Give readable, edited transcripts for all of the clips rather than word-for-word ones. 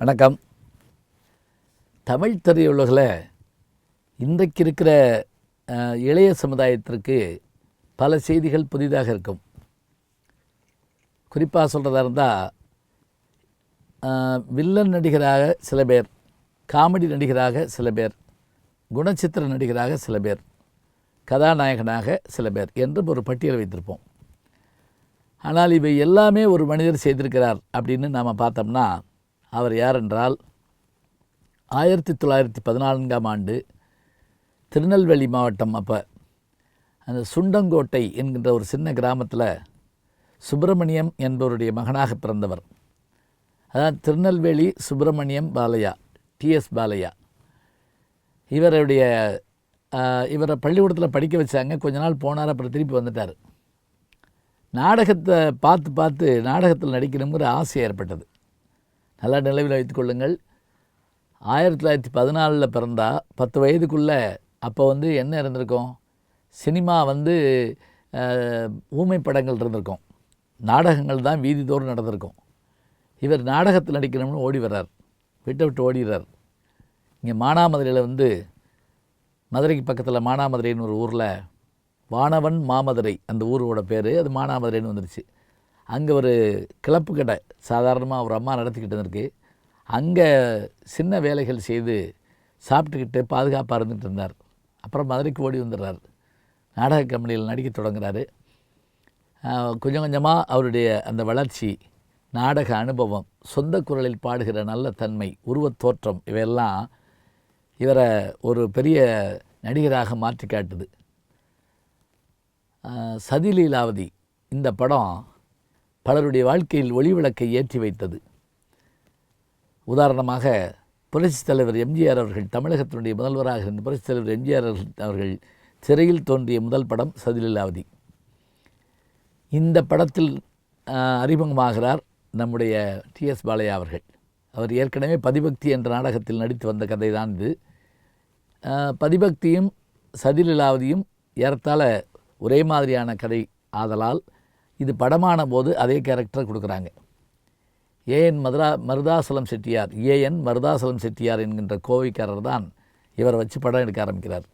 வணக்கம். தமிழ் திரையுலகில் இன்றைக்கு இருக்கிற இளைய சமுதாயத்திற்கு பல செய்திகள் புதிதாக இருக்கும். குறிப்பாக சொல்கிறதா இருந்தால், வில்லன் நடிகராக சில பேர், காமெடி நடிகராக சில பேர், குணச்சித்திர நடிகராக சில பேர், கதாநாயகனாக சில பேர் என்று ஒரு பட்டியல் வைத்திருப்போம். ஆனால் இவை எல்லாமே ஒரு மனிதர் செய்திருக்கிறார் அப்படின்னு நாம் பார்த்தோம்னா, அவர் யார் என்றால் 1914ஆம் ஆண்டு திருநெல்வேலி மாவட்டம், அப்போ அந்த சுண்டங்கோட்டை என்கின்ற ஒரு சின்ன கிராமத்தில் சுப்பிரமணியம் என்பவருடைய மகனாக பிறந்தவர். அதான் திருநெல்வேலி சுப்பிரமணியம் பாலையா, டிஎஸ் பாலையா. இவரை பள்ளிக்கூடத்தில் படிக்க வச்சாங்க. கொஞ்ச நாள் போனார், அப்புறம் திருப்பி வந்துட்டார். நாடகத்தை பார்த்து நாடகத்தில் நடிக்கணுங்கிற ஆசை ஏற்பட்டது. நல்லா நினைவில் வைத்துக்கொள்ளுங்கள், 1914 பிறந்தால் 10 வயதுக்குள்ளே அப்போ என்ன இருந்திருக்கும், சினிமா ஊமை படங்கள் இருந்திருக்கும், நாடகங்கள் தான் வீதிதோறும் நடந்திருக்கும். இவர் நாடகத்தில் நடிக்கணும்னு ஓடி வர்றார், விட்டு ஓடிடுறார். இங்கே மானாமதுரையில் மதுரைக்கு பக்கத்தில் மானாமதுரைன்னு ஒரு ஊரில் வானவன் மாமதுரை, அந்த ஊரோட பேர், அது மானாமதுரைன்னு வந்துருச்சு. அங்கே ஒரு கிளப்பு கடை சாதாரணமாக ஒரு அம்மா நடத்திக்கிட்டு இருந்திருக்கு. அங்கே சின்ன வேலைகள் செய்து சாப்பிட்டுக்கிட்டு பாதுகாப்பாக இருந்துகிட்டு இருந்தார். அப்புறம் மதுரைக்கு ஓடி வந்துடுறார். நாடக கம்பெனியில் நடிக்க தொடங்குறாரு. கொஞ்சம் கொஞ்சமாக அவருடைய அந்த வளர்ச்சி, நாடக அனுபவம், சொந்த குரலில் பாடுகிற நல்ல தன்மை, உருவத் தோற்றம், இவையெல்லாம் இவரை ஒரு பெரிய நடிகராக மாற்றி காட்டுது. சதிலீலாவதி இந்த படம் பலருடைய வாழ்க்கையில் ஒளி விளக்கை ஏற்றி வைத்தது. உதாரணமாக புரட்சித் தலைவர் எம்ஜிஆர் அவர்கள், தமிழகத்தினுடைய முதல்வராக இருந்த புரட்சித் தலைவர் எம்ஜிஆர் அவர்கள் திரையில் தோன்றிய முதல் படம் சதிலீலாவதி. இந்த படத்தில் அறிமுகமாகிறார் நம்முடைய டிஎஸ் பாலையா அவர்கள். அவர் ஏற்கனவே பதிபக்தி என்ற நாடகத்தில் நடித்து வந்த கதை தான் இது. பதிபக்தியும் சதிலீலாவதியும் ஏறத்தாழ ஒரே மாதிரியான கதை ஆதலால் இது படமான போது அதே கேரக்டரை கொடுக்குறாங்க. ஏஎன் மருதாசலம் செட்டியார் என்கின்ற கோவைக்காரர் தான் இவரை வச்சு படம் எடுக்க ஆரம்பிக்கிறார்.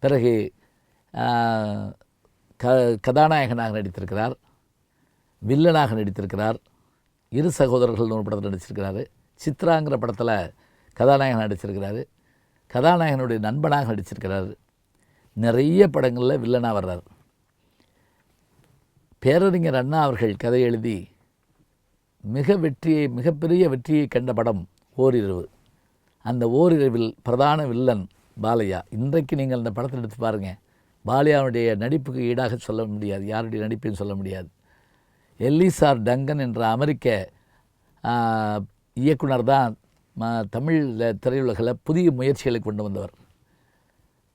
பிறகு கதாநாயகனாக நடித்திருக்கிறார், வில்லனாக நடித்திருக்கிறார், இரு சகோதரர்கள் ஒரு படத்தில் நடிச்சிருக்கிறாரு, சித்ராங்கிற படத்தில் கதாநாயகன் நடிச்சிருக்கிறாரு, கதாநாயகனுடைய நண்பனாக நடிச்சிருக்கிறார். நிறைய படங்களில் வில்லனாக வர்றார். பேரறிஞர் அண்ணா அவர்கள் கதை எழுதி மிகப்பெரிய வெற்றியை கண்ட படம் ஓரிரவு. அந்த ஓரிரவில் பிரதான வில்லன் பாலையா. இன்றைக்கு நீங்கள் அந்த படத்தில் எடுத்து பாருங்கள், பாலையாவுடைய நடிப்புக்கு ஈடாக சொல்ல முடியாது, யாருடைய நடிப்பையும் சொல்ல முடியாது. எல்லிசார் டங்கன் என்ற அமெரிக்க இயக்குனர் தான் தமிழ் திரையுலகில் புதிய முயற்சிகளை கொண்டு வந்தவர்.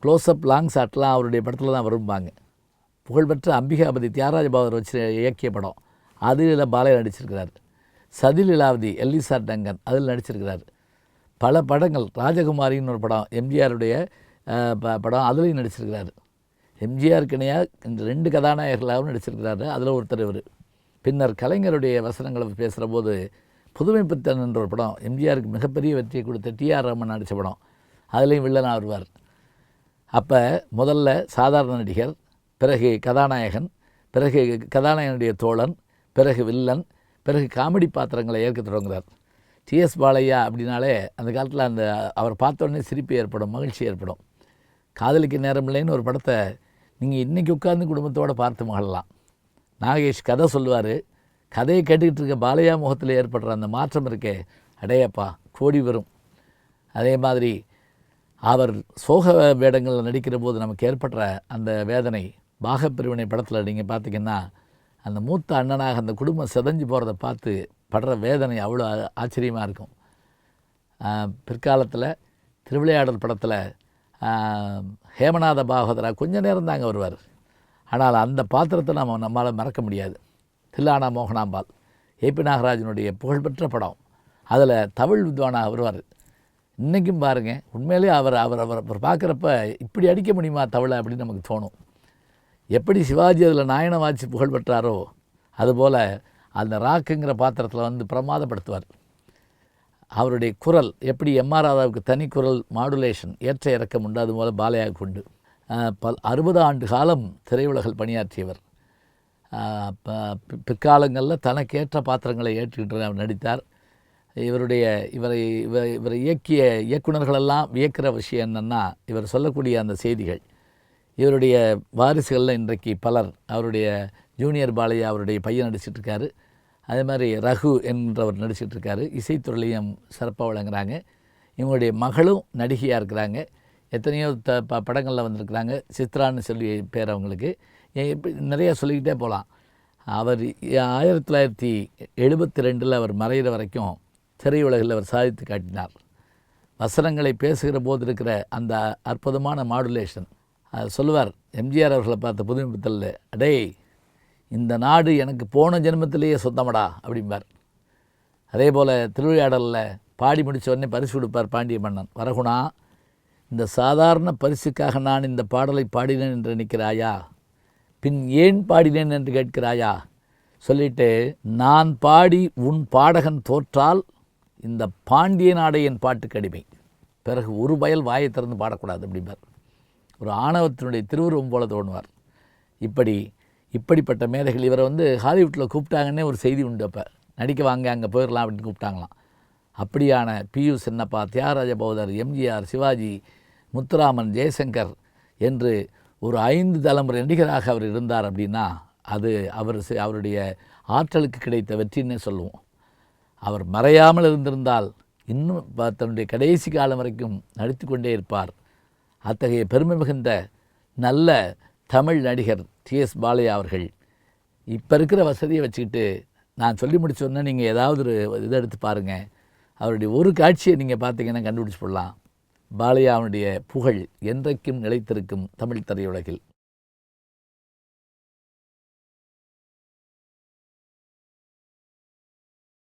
க்ளோஸ்அப், லாங் ஷாட்லாம் அவருடைய படத்தில் தான் வரும்பாங்க. புகழ்பெற்ற அம்பிகாபதி தியாகராஜ பாகவதர் வச்சு இயக்கிய படம், அதில் பாலையா நடிச்சிருக்கிறார். சதிலீலாவதி எல்லிசார் டங்கன் அதில் நடிச்சிருக்கிறார். பல படங்கள், ராஜகுமாரின்னு ஒரு படம் எம்ஜிஆருடைய படம், அதுலேயும் நடிச்சிருக்கிறார். எம்ஜிஆருக்கு இணையாக இந்த 2 கதாநாயகர்களாகவும் நடிச்சிருக்கிறாரு. அதில் ஒருத்தர் இவர். பின்னர் கலைஞருடைய வசனங்களை பேசுகிற போது புதுமைப்பித்தன் என்ற ஒரு படம் எம்ஜிஆருக்கு மிகப்பெரிய வெற்றியை கொடுத்த டிஆர் ரமன் நடித்த படம், அதுலேயும் வில்லனாக வருவார். அப்போ முதல்ல சாதாரண நடிகர், பிறகு கதாநாயகன், பிறகு கதாநாயகனுடைய தோழன், பிறகு வில்லன், பிறகு காமெடி பாத்திரங்களை ஏற்க தொடங்குகிறார். டிஎஸ் பாலையா அப்படின்னாலே அந்த காலத்தில் அவர் பார்த்தோன்னே சிரிப்பு ஏற்படும், மகிழ்ச்சி ஏற்படும். காதலிக்க நேரமில்லைன்னு ஒரு படத்தை நீங்கள் இன்றைக்கி உட்கார்ந்து குடும்பத்தோடு பார்த்து மகிழலாம். நாகேஷ் கதை சொல்லுவார். கதையை கேட்டுக்கிட்டு இருக்க பாலையா முகத்தில் ஏற்படுற அந்த மாற்றம் இருக்கே, அடையப்பா கோடி வரும். அதே மாதிரி அவர் சோக வேடங்களில் நடிக்கிற போது நமக்கு ஏற்படுற அந்த வேதனை, பாகப்பிரிவினை படத்தில் நீங்கள் பார்த்திங்கன்னா அந்த மூத்த அண்ணனாக அந்த குடும்பம் செதஞ்சு போகிறத பார்த்து படுற வேதனை அவ்வளோ ஆச்சரியமாக இருக்கும். பிற்காலத்தில் திருவிளையாடல் படத்தில் ஹேமநாத பாகவதராக கொஞ்ச நேரம் தாங்க வருவார். ஆனால் அந்த பாத்திரத்தை நம்மளால் மறக்க முடியாது. தில்லானா மோகனாம்பாள், ஏபி நாகராஜனுடைய புகழ்பெற்ற படம், அதில் தமிழ் வித்வானாக வருவார். இன்றைக்கும் பாருங்கள், உண்மையிலே அவர் பார்க்குறப்ப இப்படி அடிக்க முடியுமா தவளை அப்படின்னு நமக்கு தோணும். எப்படி சிவாஜி அதில் நாயனை வாட்சி புகழ் பெற்றாரோ அதுபோல் அந்த ராக்குங்கிற பாத்திரத்தில் பிரமாதப்படுத்துவார். அவருடைய குரல் எப்படி எம்ஆர் ராதாவுக்கு தனி குரல் மாடுலேஷன் ஏற்ற இறக்கம் உண்டு, அது போல பாலையாவுக்கு உண்டு. 60 ஆண்டு காலம் திரையுலகில் பணியாற்றியவர். பிற்காலங்களில் தனக்கேற்ற பாத்திரங்களை ஏற்றுக்கிட்டு அவர் நடித்தார். இவரை இயக்கிய இயக்குநர்களெல்லாம் வியக்கிற விஷயம் என்னென்னா, இவர் சொல்லக்கூடிய அந்த செய்திகள். இவருடைய வாரிசுகளில் இன்றைக்கு பலர், அவருடைய ஜூனியர் பாலையா அவருடைய பையன் நடிச்சிட்ருக்காரு. அதே மாதிரி ரகு என்றவர் நடிச்சிட்ருக்காரு. இசைத்துறையிலையும் சிறப்பாக வழங்குறாங்க. இவங்களுடைய மகளும் நடிகையாக இருக்கிறாங்க. எத்தனையோ படங்களில் வந்திருக்கிறாங்க. சித்ரான்னு சொல்லி பேர் அவங்களுக்கு. நிறையா சொல்லிக்கிட்டே போகலாம். அவர் 1972 அவர் மறைகிற வரைக்கும் திரையுலகில் அவர் சாதித்து காட்டினார். வசனங்களை பேசுகிற போது இருக்கிற அந்த அற்புதமான மாடுலேஷன். சொல்லுவார் எம்ஜிஆர் அவர்களை பார்த்த புதுமைப்பித்தல், அடே இந்த நாடு எனக்கு போன ஜென்மத்திலேயே சொந்தமடா அப்படிம்பார். அதே போல் திருவிளையாடலில் பாடி முடித்த உடனே பரிசு கொடுப்பார் பாண்டிய மன்னன். வரகுணா, இந்த சாதாரண பரிசுக்காக நான் இந்த பாடலை பாடினேன் என்று நினைக்கிறாயா? பின் ஏன் பாடினேன் என்று கேட்கிறாயா? சொல்லிட்டு, நான் பாடி உன் பாடகன் தோற்றால் இந்த பாண்டிய நாடே என் பாட்டுக்கு அடிமை. பிறகு ஒரு பயல் வாயை திறந்து பாடக்கூடாது அப்படிம்பார். ஒரு ஆணவத்தினுடைய திருவுருவம் போல தோணுவார். இப்படிப்பட்ட மேதைகள். இவரை ஹாலிவுட்டில் கூப்பிட்டாங்கன்னே ஒரு செய்தி உண்டு. அப்போ நடிக்க வாங்க, அங்கே போயிடலாம் அப்படின்னு கூப்பிட்டாங்களாம். அப்படியான பியு சின்னப்பா, தியாகராஜ பௌதர், எம்ஜிஆர், சிவாஜி, முத்துராமன், ஜெயசங்கர் என்று ஒரு 5 தலைமுறை நடிகராக அவர் இருந்தார். அப்படின்னா அது அவருடைய ஆற்றலுக்கு கிடைத்த வெற்றின்னே சொல்லுவோம். அவர் மறையாமல் இருந்திருந்தால் இன்னும் தன்னுடைய கடைசி காலம் வரைக்கும் நடித்து கொண்டே இருப்பார். அத்தகைய பெருமை மிகுந்த நல்ல தமிழ் நடிகர் டிஎஸ் பாலையா அவர்கள். இப்போ இருக்கிற வசதியை வச்சுக்கிட்டு நான் சொல்லி முடிச்சோன்னே நீங்கள் ஏதாவது ஒரு இதை எடுத்து பாருங்கள். அவருடைய ஒரு காட்சியை நீங்கள் பார்த்தீங்கன்னா கண்டுபிடிச்சி போடலாம். பாலையாவுடைய புகழ் என்றைக்கும் நிலைத்திருக்கும் தமிழ் திரையுலகில்.